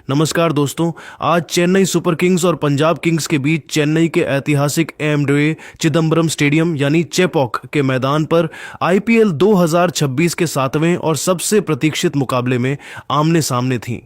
नमस्कार दोस्तों। आज चेन्नई सुपर किंग्स और पंजाब किंग्स के बीच चेन्नई के ऐतिहासिक एमडे चिदम्बरम स्टेडियम यानी चेपॉक के मैदान पर आईपीएल 2026 के 7वें और सबसे प्रतीक्षित मुकाबले में आमने सामने थीं।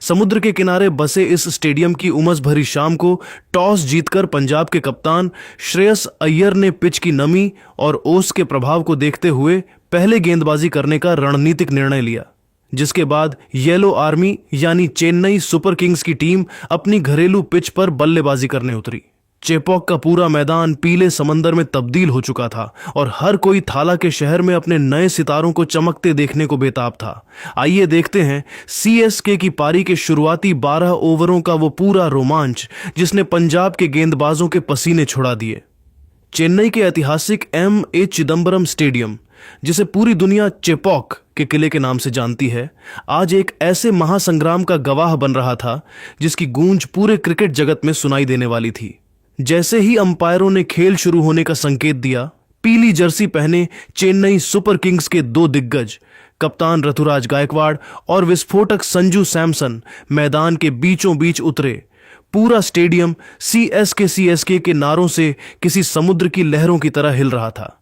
समुद्र के किनारे बसे इस स्टेडियम की उमस भरी शाम को टॉस जीतकर पंजाब के कप्तान श्रेयस अय्यर ने पिच की नमी और ओस के प्रभाव को देखते हुए पहले गेंदबाजी करने का रणनीतिक निर्णय लिया, जिसके बाद येलो आर्मी यानी चेन्नई सुपर किंग्स की टीम अपनी घरेलू पिच पर बल्लेबाजी करने उतरी। चेपॉक का पूरा मैदान पीले समंदर में तब्दील हो चुका था और हर कोई थाला के शहर में अपने नए सितारों को चमकते देखने को बेताब था। आइए देखते हैं सीएसके की पारी के शुरुआती 12 ओवरों का वो पूरा रोमांच जिसने पंजाब के गेंदबाजों के पसीने छुड़ा दिए। चेन्नई के ऐतिहासिक एम.ए. चिदम्बरम स्टेडियम, जिसे पूरी दुनिया चेपॉक के किले के नाम से जानती है, आज एक ऐसे महासंग्राम का गवाह बन रहा था जिसकी गूंज पूरे क्रिकेट जगत में सुनाई देने वाली थी। जैसे ही अंपायरों ने खेल शुरू होने का संकेत दिया, पीली जर्सी पहने चेन्नई सुपर किंग्स के दो दिग्गज कप्तान ऋतुराज गायकवाड़ और विस्फोटक संजू सैमसन मैदान के बीचों बीच उतरे। पूरा स्टेडियम सीएसके के नारों से किसी समुद्र की लहरों की तरह हिल रहा था।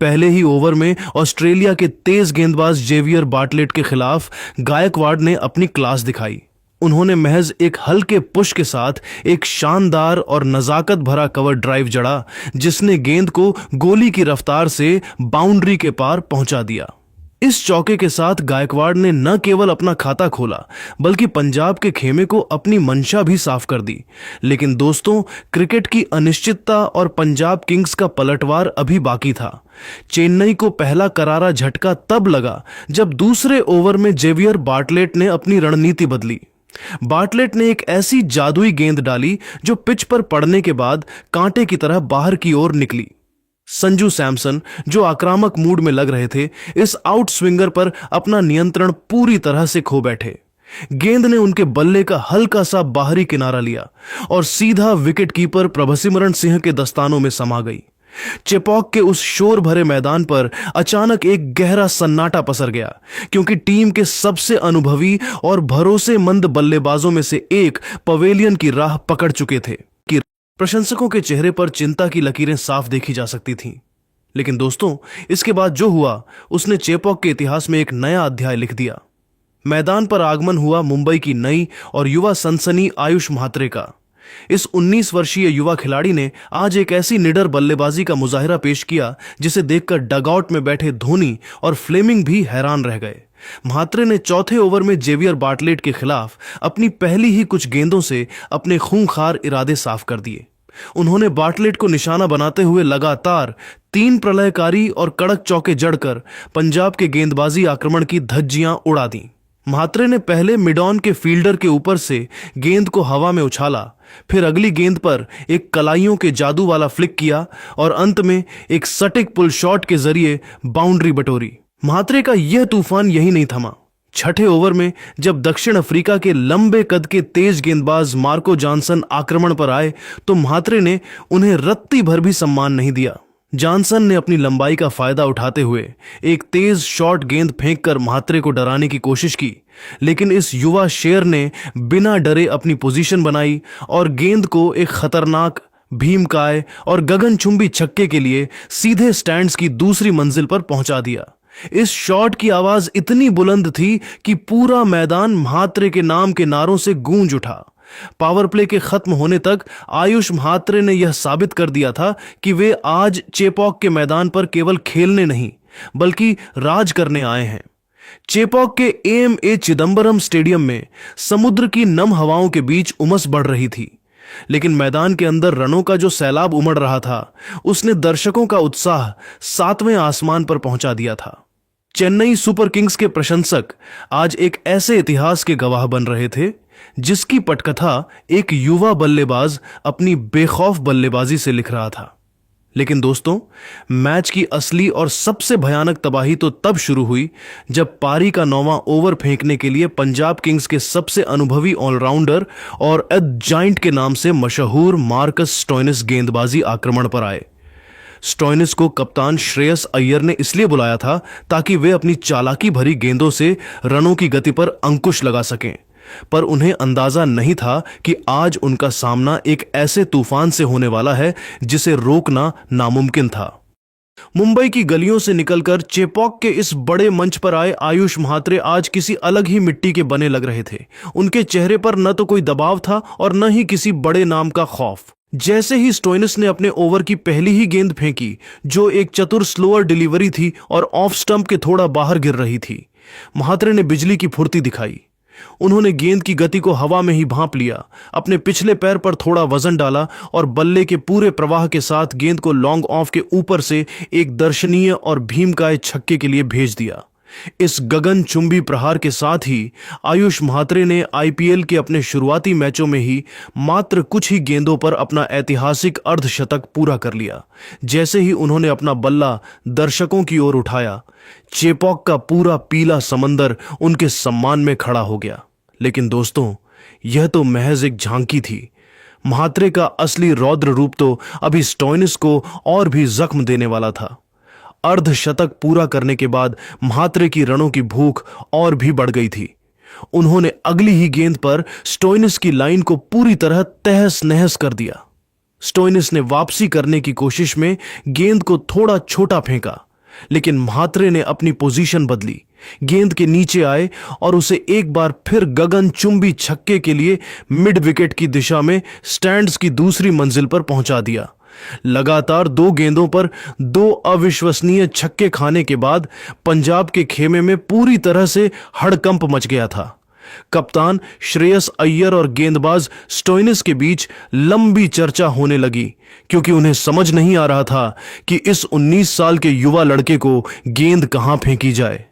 पहले ही ओवर में ऑस्ट्रेलिया के तेज गेंदबाज जेवियर बार्टलेट के खिलाफ गायकवाड़ ने अपनी क्लास दिखाई। उन्होंने महज एक हल्के पुश के साथ एक शानदार और नजाकत भरा कवर ड्राइव जड़ा, जिसने गेंद को गोली की रफ्तार से बाउंड्री के पार पहुंचा दिया। इस चौके के साथ गायकवाड़ ने न केवल अपना खाता खोला बल्कि पंजाब के खेमे को अपनी मंशा भी साफ कर दी। लेकिन दोस्तों, क्रिकेट की अनिश्चितता और पंजाब किंग्स का पलटवार अभी बाकी था। चेन्नई को पहला करारा झटका तब लगा जब दूसरे ओवर में जेवियर बार्टलेट ने अपनी रणनीति बदली। बार्टलेट ने एक ऐसी जादुई गेंद डाली जो पिच पर पड़ने के बाद कांटे की तरह बाहर की ओर निकली। संजू सैमसन, जो आक्रामक मूड में लग रहे थे, इस आउट स्विंगर पर अपना नियंत्रण पूरी तरह से खो बैठे। गेंद ने उनके बल्ले का हल्का सा बाहरी किनारा लिया और सीधा विकेटकीपर प्रभसिमरन सिंह के दस्तानों में समा गई। चेपॉक के उस शोर भरे मैदान पर अचानक एक गहरा सन्नाटा पसर गया, क्योंकि टीम के सबसे अनुभवी और भरोसेमंद बल्लेबाजों में से एक पवेलियन की राह पकड़ चुके थे। प्रशंसकों के चेहरे पर चिंता की लकीरें साफ देखी जा सकती थीं। लेकिन दोस्तों, इसके बाद जो हुआ उसने चेपॉक के इतिहास में एक नया अध्याय लिख दिया। मैदान पर आगमन हुआ मुंबई की नई और युवा सनसनी आयुष म्हात्रे का। इस 19 वर्षीय युवा खिलाड़ी ने आज एक ऐसी निडर बल्लेबाजी का मुजाहिरा पेश किया जिसे देखकर डगआउट में बैठे धोनी और फ्लेमिंग भी हैरान रह गए। म्हात्रे ने चौथे ओवर में जेवियर बार्टलेट के खिलाफ अपनी पहली ही कुछ गेंदों से अपने खूंखार इरादे साफ कर दिए। उन्होंने बार्टलेट को निशाना बनाते हुए लगातार 3 प्रलयकारी और कड़क चौके जड़कर पंजाब के गेंदबाजी आक्रमण की धज्जियां उड़ा दी। म्हात्रे ने पहले मिड ऑन के फील्डर के ऊपर से गेंद को हवा में उछाला, फिर अगली गेंद पर एक कलाइयों के जादू वाला फ्लिक किया और अंत में एक सटीक पुल शॉट के जरिए बाउंड्री बटोरी। म्हात्रे का यह तूफान यही नहीं थमा। छठे ओवर में जब दक्षिण अफ्रीका के लंबे कद के तेज गेंदबाज मार्को जॉनसन आक्रमण पर आए तो म्हात्रे ने उन्हें रत्ती भर भी सम्मान नहीं दिया। जॉनसन ने अपनी लंबाई का फायदा उठाते हुए एक तेज शॉर्ट गेंद फेंककर म्हात्रे को डराने की कोशिश की, लेकिन इस युवा शेर ने बिना डरे अपनी पोजीशन बनाई और गेंद को एक खतरनाक भीमकाय और गगनचुंबी छक्के के लिए सीधे स्टैंड्स की दूसरी मंजिल पर पहुंचा दिया। इस शॉट की आवाज इतनी बुलंद थी कि पूरा मैदान म्हात्रे के नाम के नारों से गूंज उठा। पावर प्ले के खत्म होने तक आयुष म्हात्रे ने यह साबित कर दिया था कि वे आज चेपॉक के मैदान पर केवल खेलने नहीं बल्कि राज करने आए हैं। चेपॉक के एम.ए. चिदम्बरम स्टेडियम में समुद्र की नम हवाओं के बीच उमस बढ़ रही थी, लेकिन मैदान के अंदर रनों का जो सैलाब उमड़ रहा था उसने दर्शकों का उत्साह 7वें आसमान पर पहुंचा दिया था। चेन्नई सुपर किंग्स के प्रशंसक आज एक ऐसे इतिहास के गवाह बन रहे थे जिसकी पटकथा एक युवा बल्लेबाज अपनी बेखौफ बल्लेबाजी से लिख रहा था। लेकिन दोस्तों, मैच की असली और सबसे भयानक तबाही तो तब शुरू हुई जब पारी का 9वां ओवर फेंकने के लिए पंजाब किंग्स के सबसे अनुभवी ऑलराउंडर और जाइंट के नाम से मशहूर मार्कस स्टोइनिस गेंदबाजी आक्रमण पर आए। स्टोइनिस को कप्तान श्रेयस अय्यर ने इसलिए बुलाया था ताकि वे अपनी चालाकी भरी गेंदों से रनों की गति पर अंकुश लगा सकें। पर उन्हें अंदाजा नहीं था कि आज उनका सामना एक ऐसे तूफान से होने वाला है जिसे रोकना नामुमकिन था। मुंबई की गलियों से निकलकर चेपॉक के इस बड़े मंच पर आए आयुष म्हात्रे आज किसी अलग ही मिट्टी के बने लग रहे थे। उनके चेहरे पर न तो कोई दबाव था और न ही किसी बड़े नाम का खौफ। जैसे ही स्टोइनिस ने अपने ओवर की पहली ही गेंद फेंकी, जो एक चतुर स्लोअर डिलीवरी थी और ऑफ स्टंप के थोड़ा बाहर गिर रही थी, म्हात्रे ने बिजली की फुर्ती दिखाई। उन्होंने गेंद की गति को हवा में ही भांप लिया, अपने पिछले पैर पर थोड़ा वजन डाला और बल्ले के पूरे प्रवाह के साथ गेंद को लॉन्ग ऑफ के ऊपर से एक दर्शनीय और भीमकाय छक्के के लिए भेज दिया। इस गगनचुंबी प्रहार के साथ ही आयुष म्हात्रे ने आईपीएल के अपने शुरुआती मैचों में ही मात्र कुछ ही गेंदों पर अपना ऐतिहासिक अर्धशतक पूरा कर लिया। जैसे ही उन्होंने अपना बल्ला दर्शकों की ओर उठाया, चेपॉक का पूरा पीला समंदर उनके सम्मान में खड़ा हो गया। लेकिन दोस्तों, यह तो महज एक झांकी थी। म्हात्रे का असली रौद्र रूप तो अभी स्टोइनिस को और भी जख्म देने वाला था। अर्धशतक पूरा करने के बाद म्हात्रे की रनों की भूख और भी बढ़ गई थी। उन्होंने अगली ही गेंद पर स्टोइनिस की लाइन को पूरी तरह तहस नहस कर दिया। स्टोइनिस ने वापसी करने की कोशिश में गेंद को थोड़ा छोटा फेंका, लेकिन म्हात्रे ने अपनी पोजीशन बदली, गेंद के नीचे आए और उसे एक बार फिर गगनचुंबी छक्के के लिए मिड विकेट की दिशा में स्टैंड्स की दूसरी मंजिल पर पहुंचा दिया। लगातार 2 गेंदों पर 2 अविश्वसनीय छक्के खाने के बाद पंजाब के खेमे में पूरी तरह से हड़कंप मच गया था। कप्तान श्रेयस अय्यर और गेंदबाज स्टोइनिस के बीच लंबी चर्चा होने लगी, क्योंकि उन्हें समझ नहीं आ रहा था कि इस 19 साल के युवा लड़के को गेंद कहां फेंकी जाए।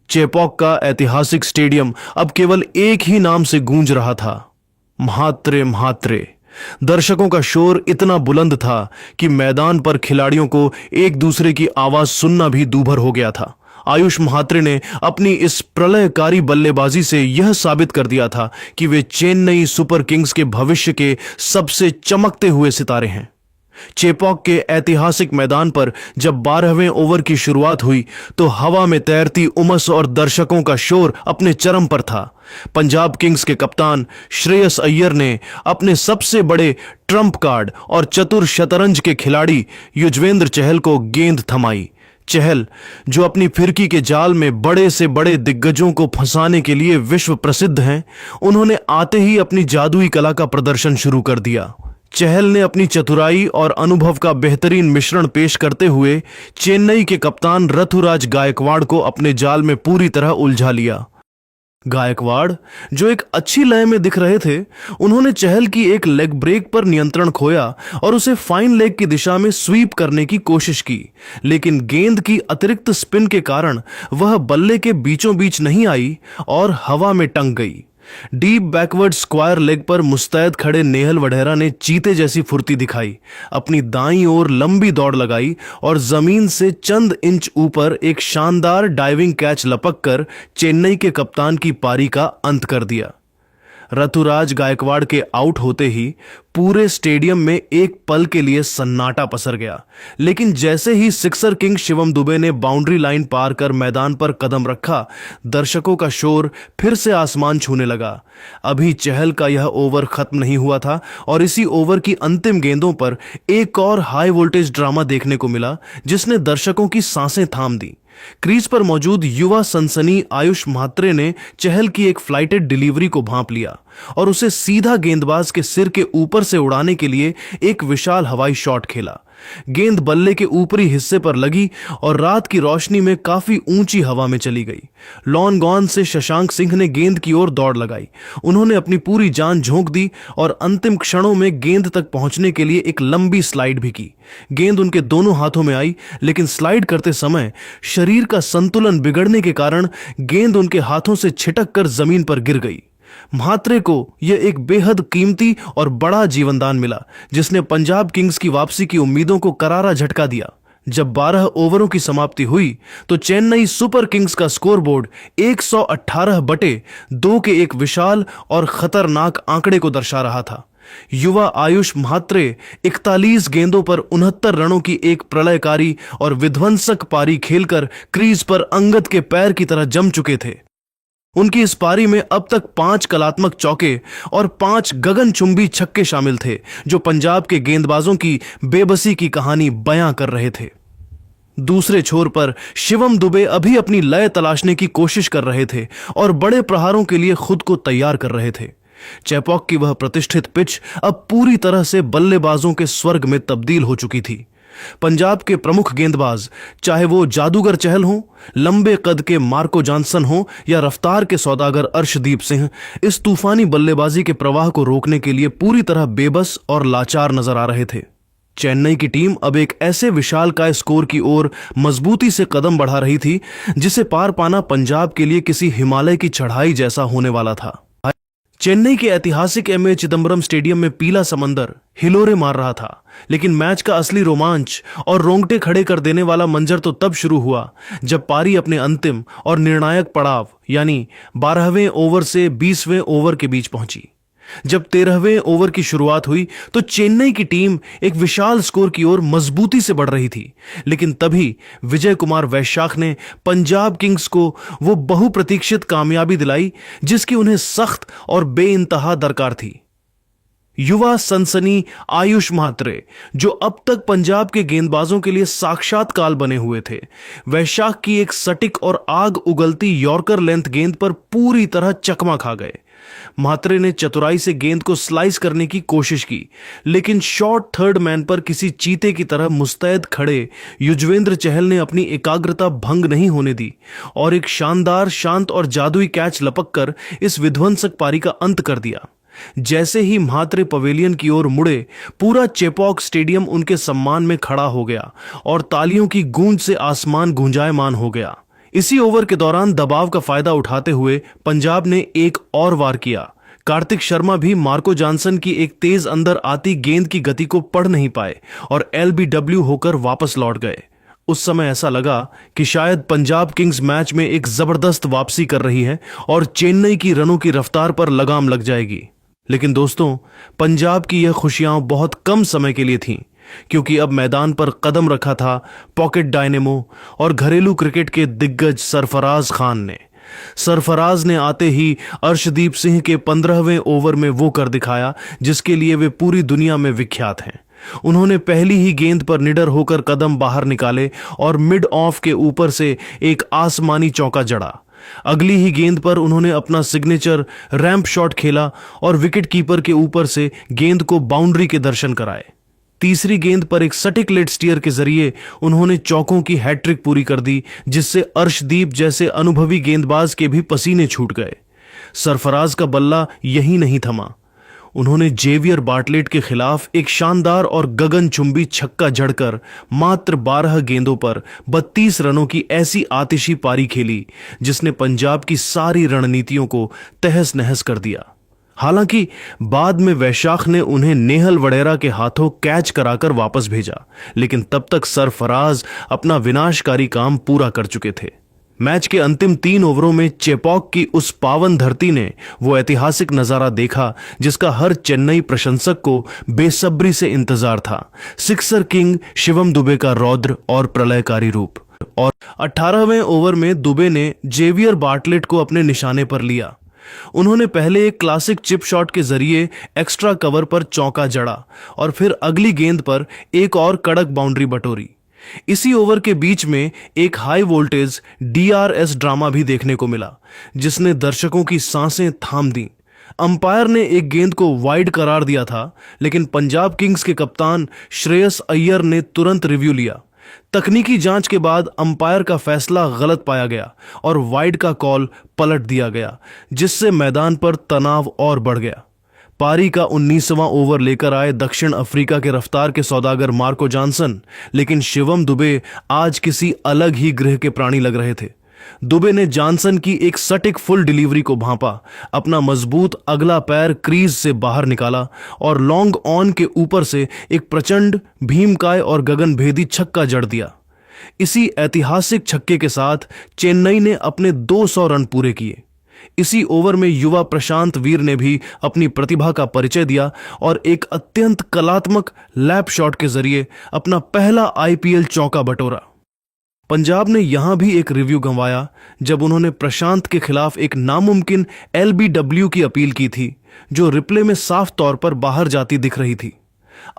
चेपॉक का ऐतिहासिक स्टेडियम अब केवल एक ही नाम से गूंज रहा था, म्हात्रे म्हात्रे। दर्शकों का शोर इतना बुलंद था कि मैदान पर खिलाड़ियों को एक दूसरे की आवाज सुनना भी दूभर हो गया था। आयुष म्हात्रे ने अपनी इस प्रलयकारी बल्लेबाजी से यह साबित कर दिया था कि वे चेन्नई सुपर किंग्स के भविष्य के सबसे चमकते हुए सितारे हैं। चेपॉक के ऐतिहासिक मैदान पर जब 12वें ओवर की शुरुआत हुई तो हवा में तैरती उमस और दर्शकों का शोर अपने चरम पर था। पंजाब किंग्स के कप्तान श्रेयस अय्यर ने अपने सबसे बड़े ट्रम्प कार्ड और चतुर शतरंज के खिलाड़ी युजवेंद्र चहल को गेंद थमाई। चहल, जो अपनी फिरकी के जाल में बड़े से बड़े दिग्गजों को फंसाने के लिए विश्व प्रसिद्ध हैं, उन्होंने आते ही अपनी जादुई कला का प्रदर्शन शुरू कर दिया। चहल ने अपनी चतुराई और अनुभव का बेहतरीन मिश्रण पेश करते हुए चेन्नई के कप्तान ऋतुराज गायकवाड़ को अपने जाल में पूरी तरह उलझा लिया। गायकवाड़, जो एक अच्छी लय में दिख रहे थे, उन्होंने चहल की एक लेग ब्रेक पर नियंत्रण खोया और उसे फाइन लेग की दिशा में स्वीप करने की कोशिश की, लेकिन गेंद की अतिरिक्त स्पिन के कारण वह बल्ले के बीचों बीच नहीं आई और हवा में टंग गई। डीप बैकवर्ड स्क्वायर लेग पर मुस्तैद खड़े नेहल वढेरा ने चीते जैसी फुर्ती दिखाई, अपनी दाईं ओर लंबी दौड़ लगाई और जमीन से चंद इंच ऊपर एक शानदार डाइविंग कैच लपक कर चेन्नई के कप्तान की पारी का अंत कर दिया। ऋतुराज गायकवाड़ के आउट होते ही पूरे स्टेडियम में एक पल के लिए सन्नाटा पसर गया, लेकिन जैसे ही सिक्सर किंग शिवम दुबे ने बाउंड्री लाइन पार कर मैदान पर कदम रखा, दर्शकों का शोर फिर से आसमान छूने लगा। अभी चहल का यह ओवर खत्म नहीं हुआ था और इसी ओवर की अंतिम गेंदों पर एक और हाई वोल्टेज ड्रामा देखने को मिला, जिसने दर्शकों की सांसें थाम दी। क्रीज पर मौजूद युवा सनसनी आयुष म्हात्रे ने चहल की एक फ्लाइटेड डिलीवरी को भांप लिया और उसे सीधा गेंदबाज के सिर के ऊपर से उड़ाने के लिए एक विशाल हवाई शॉट खेला। गेंद बल्ले के ऊपरी हिस्से पर लगी और रात की रोशनी में काफी ऊंची हवा में चली गई। लॉन गॉन से शशांक सिंह ने गेंद की ओर दौड़ लगाई। उन्होंने अपनी पूरी जान झोंक दी और अंतिम क्षणों में गेंद तक पहुंचने के लिए एक लंबी स्लाइड भी की। गेंद उनके दोनों हाथों में आई, लेकिन स्लाइड करते समय शरीर का संतुलन बिगड़ने के कारण गेंद उनके हाथों से छिटक कर जमीन पर गिर गई। म्हात्रे को यह एक बेहद कीमती और बड़ा जीवनदान मिला, जिसने पंजाब किंग्स की वापसी की उम्मीदों को करारा झटका दिया। जब 12 ओवरों की समाप्ति हुई तो चेन्नई सुपर किंग्स का स्कोरबोर्ड 118/2 के एक विशाल और खतरनाक आंकड़े को दर्शा रहा था। युवा आयुष म्हात्रे 41 गेंदों पर 69 रनों की एक प्रलयकारी और विध्वंसक पारी खेलकर क्रीज पर अंगद के पैर की तरह जम चुके थे। उनकी इस पारी में अब तक 5 कलात्मक चौके और 5 गगनचुंबी छक्के शामिल थे, जो पंजाब के गेंदबाजों की बेबसी की कहानी बयां कर रहे थे। दूसरे छोर पर शिवम दुबे अभी अपनी लय तलाशने की कोशिश कर रहे थे और बड़े प्रहारों के लिए खुद को तैयार कर रहे थे। चेपॉक की वह प्रतिष्ठित पिच अब पूरी तरह से बल्लेबाजों के स्वर्ग में तब्दील हो चुकी थी। पंजाब के प्रमुख गेंदबाज, चाहे वो जादूगर चहल हो, लंबे कद के मार्को जॉनसन हो या रफ्तार के सौदागर अर्शदीप सिंह, इस तूफानी बल्लेबाजी के प्रवाह को रोकने के लिए पूरी तरह बेबस और लाचार नजर आ रहे थे। चेन्नई की टीम अब एक ऐसे विशालकाय स्कोर की ओर मजबूती से कदम बढ़ा रही थी जिसे पार पाना पंजाब के लिए किसी हिमालय की चढ़ाई जैसा होने वाला था। चेन्नई के ऐतिहासिक एमए चिदंबरम स्टेडियम में पीला समंदर हिलोरे मार रहा था, लेकिन मैच का असली रोमांच और रोंगटे खड़े कर देने वाला मंजर तो तब शुरू हुआ जब पारी अपने अंतिम और निर्णायक पड़ाव यानी 12वें ओवर से 20वें ओवर के बीच पहुंची। जब 13वें ओवर की शुरुआत हुई तो चेन्नई की टीम एक विशाल स्कोर की ओर मजबूती से बढ़ रही थी, लेकिन तभी विजय कुमार वैशाख ने पंजाब किंग्स को वो बहुप्रतीक्षित कामयाबी दिलाई जिसकी उन्हें सख्त और बेइंतहा दरकार थी। युवा सनसनी आयुष म्हात्रे, जो अब तक पंजाब के गेंदबाजों के लिए साक्षात काल बने हुए थे, वैशाख की एक सटीक और आग उगलती यॉर्कर लेंथ गेंद पर पूरी तरह चकमा खा गए। म्हात्रे ने चतुराई से गेंद को स्लाइस करने की कोशिश की, लेकिन शॉर्ट थर्ड मैन पर किसी चीते की तरह मुस्तैद खड़े युजवेंद्र चहल ने अपनी एकाग्रता भंग नहीं होने दी और एक शानदार, शांत और जादुई कैच लपक कर इस विध्वंसक पारी का अंत कर दिया। जैसे ही म्हात्रे पवेलियन की ओर मुड़े, पूरा चेपॉक स्टेडियम उनके सम्मान में खड़ा हो गया और तालियों की गूंज से आसमान गूंजायमान हो गया। इसी ओवर के दौरान दबाव का फायदा उठाते हुए पंजाब ने एक और वार किया। कार्तिक शर्मा भी मार्को जॉनसन की एक तेज अंदर आती गेंद की गति को पढ़ नहीं पाए और एलबीडब्ल्यू होकर वापस लौट गए। उस समय ऐसा लगा कि शायद पंजाब किंग्स मैच में एक जबरदस्त वापसी कर रही है और चेन्नई की रनों की रफ्तार पर लगाम लग जाएगी। लेकिन दोस्तों, पंजाब की यह खुशियां बहुत कम समय के लिए थीं, क्योंकि अब मैदान पर कदम रखा था पॉकेट डायनेमो और घरेलू क्रिकेट के दिग्गज सरफराज खान ने। सरफराज ने आते ही अर्शदीप सिंह के 15वें ओवर में वो कर दिखाया जिसके लिए वे पूरी दुनिया में विख्यात हैं। उन्होंने पहली ही गेंद पर निडर होकर कदम बाहर निकाले और मिड ऑफ के ऊपर से एक आसमानी चौका जड़ा। अगली ही गेंद पर उन्होंने अपना सिग्नेचर रैंप शॉट खेला और विकेट कीपर के ऊपर से गेंद को बाउंड्री के दर्शन कराए। तीसरी गेंद पर एक सटीक लेट स्टीयर के जरिए उन्होंने चौकों की हैट्रिक पूरी कर दी, जिससे अर्शदीप जैसे अनुभवी गेंदबाज के भी पसीने छूट गए। सरफराज का बल्ला यहीं नहीं थमा। उन्होंने जेवियर बार्टलेट के खिलाफ एक शानदार और गगनचुंबी छक्का जड़कर मात्र 12 गेंदों पर 32 रनों की ऐसी आतिशी पारी खेली जिसने पंजाब की सारी रणनीतियों को तहस नहस कर दिया। हालांकि बाद में वैशाख ने उन्हें नेहल वडेरा के हाथों कैच कराकर वापस भेजा, लेकिन तब तक सरफराज अपना विनाशकारी काम पूरा कर चुके थे। मैच के अंतिम 3 ओवरों में चेपॉक की उस पावन धरती ने वो ऐतिहासिक नजारा देखा जिसका हर चेन्नई प्रशंसक को बेसब्री से इंतजार था। सिक्सर किंग शिवम दुबे का रौद्र और प्रलयकारी रूप। और 18वें ओवर में दुबे ने जेवियर बार्टलेट को अपने निशाने पर लिया। उन्होंने पहले एक क्लासिक चिप शॉट के जरिए एक्स्ट्रा कवर पर चौका जड़ा और फिर अगली गेंद पर एक और कड़क बाउंड्री बटोरी। इसी ओवर के बीच में एक हाई वोल्टेज डीआरएस ड्रामा भी देखने को मिला जिसने दर्शकों की सांसें थाम दी। अंपायर ने एक गेंद को वाइड करार दिया था, लेकिन पंजाब किंग्स के कप्तान श्रेयस अय्यर ने तुरंत रिव्यू लिया। तकनीकी जांच के बाद अंपायर का फैसला गलत पाया गया और वाइड का कॉल पलट दिया गया, जिससे मैदान पर तनाव और बढ़ गया। पारी का 19वां ओवर लेकर आए दक्षिण अफ्रीका के रफ्तार के सौदागर मार्को जॉनसन, लेकिन शिवम दुबे आज किसी अलग ही ग्रह के प्राणी लग रहे थे। दुबे ने जॉनसन की एक सटीक फुल डिलीवरी को भांपा, अपना मजबूत अगला पैर क्रीज से बाहर निकाला और लॉन्ग ऑन के ऊपर से एक प्रचंड भीमकाय और गगनभेदी छक्का जड़ दिया। इसी ऐतिहासिक छक्के के साथ चेन्नई ने अपने 200 रन पूरे किए। इसी ओवर में युवा प्रशांत वीर ने भी अपनी प्रतिभा का परिचय दिया और एक अत्यंत कलात्मक लैप शॉट के जरिए अपना पहला आईपीएल चौका बटोरा। पंजाब ने यहां भी एक रिव्यू गंवाया जब उन्होंने प्रशांत के खिलाफ एक नामुमकिन एलबीडब्ल्यू की अपील की थी, जो रिप्ले में साफ तौर पर बाहर जाती दिख रही थी।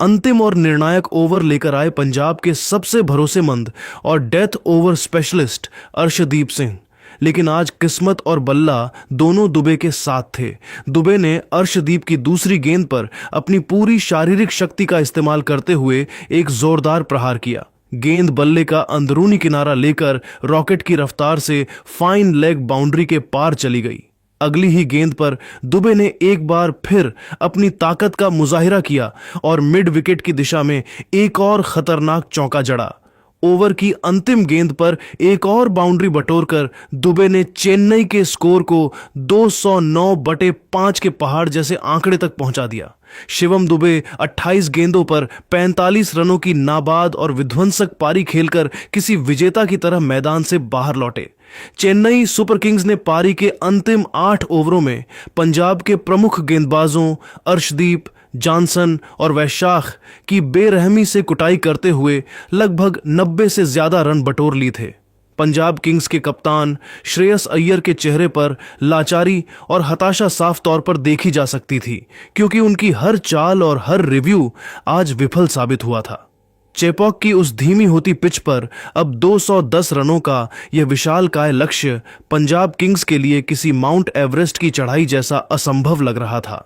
अंतिम और निर्णायक ओवर लेकर आए पंजाब के सबसे भरोसेमंद और death over specialist Arshdeep Singh, लेकिन आज किस्मत और बल्ला दोनों दुबे के साथ थे। दुबे ने अर्शदीप की दूसरी गेंद पर अपनी पूरी शारीरिक शक्ति का इस्तेमाल करते हुए एक जोरदार प्रहार किया। गेंद बल्ले का अंदरूनी किनारा लेकर रॉकेट की रफ्तार से फाइन लेग बाउंड्री के पार चली गई। अगली ही गेंद पर दुबे ने एक बार फिर अपनी ताकत का मुजाहिरा किया और मिड विकेट की दिशा में एक और खतरनाक चौका जड़ा। ओवर की अंतिम गेंद पर एक और बाउंड्री बटोरकर दुबे ने चेन्नई के स्कोर को 209/5 के पहाड़ जैसे आंकड़े तक पहुंचा दिया। शिवम दुबे 28 गेंदों पर 45 रनों की नाबाद और विध्वंसक पारी खेलकर किसी विजेता की तरह मैदान से बाहर लौटे। चेन्नई सुपर किंग्स ने पारी के अंतिम 8 ओवरों में पंजाब के प्रमुख गेंदबाजों अर्शदीप, जॉनसन और वैशाख की बेरहमी से कुटाई करते हुए लगभग 90 से ज्यादा रन बटोर ली थे। पंजाब किंग्स के कप्तान श्रेयस अय्यर के चेहरे पर लाचारी और हताशा साफ तौर पर देखी जा सकती थी, क्योंकि उनकी हर चाल और हर रिव्यू आज विफल साबित हुआ था। चेपॉक की उस धीमी होती पिच पर अब 210 रनों का यह विशालकाय लक्ष्य पंजाब किंग्स के लिए किसी माउंट एवरेस्ट की चढ़ाई जैसा असंभव लग रहा था।